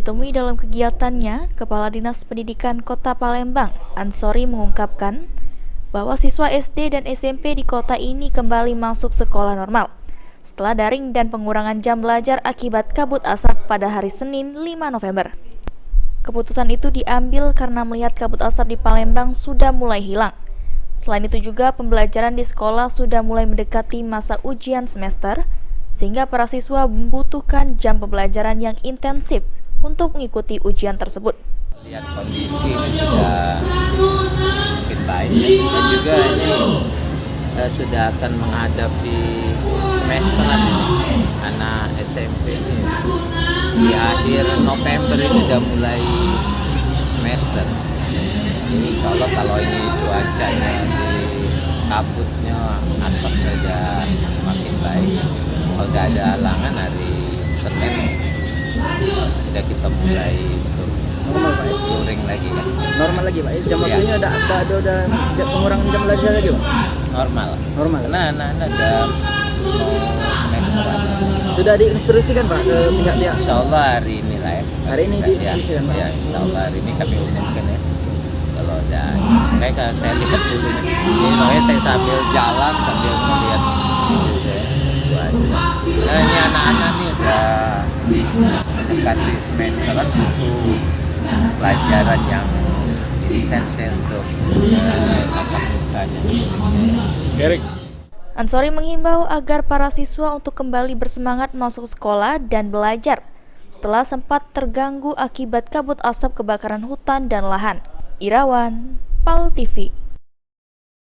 Ditemui dalam kegiatannya, Kepala Dinas Pendidikan Kota Palembang, Ansori mengungkapkan bahwa siswa SD dan SMP di kota ini kembali masuk sekolah normal setelah daring dan pengurangan jam belajar akibat kabut asap pada hari Senin 5 November. Keputusan itu diambil karena melihat kabut asap di Palembang sudah mulai hilang. Selain itu juga pembelajaran di sekolah sudah mulai mendekati masa ujian semester, sehingga para siswa membutuhkan jam pembelajaran yang intensif untuk mengikuti ujian tersebut. Lihat kondisi ini sudah makin baik dan juga ini sudah akan menghadapi semester anak SMP ini. Di akhir November ini sudah mulai semester. Jadi insya Allah kalau ini cuacanya di kabutnya asap saja makin baik. Kalau tidak ada halangan hari Senin sudah kita mulai normal Pak, touring lagi kan. normal lagi Pak, jam waktunya udah pengurangan jam belajar lagi Pak? Normal. Karena anak-anak udah mau semester lagi. Sudah diinstruksikan Pak ke pihak-pihak? Insya Allah hari ini lah ya. Hari ini diinstruksikan Pak? Ya, insya Allah hari ini kami umumkan ya. Kalau ada, kayak saya lihat dulu nih. Jadi makanya saya sambil jalan sambil melihat itu aja. Nah, ini anak-anak nih udah mendekati semester kan butuh pelajaran yang intens ya untuk tatap mukanya. Ansori menghimbau agar para siswa untuk kembali bersemangat masuk sekolah dan belajar setelah sempat terganggu akibat kabut asap kebakaran hutan dan lahan. Irawan, PAL TV.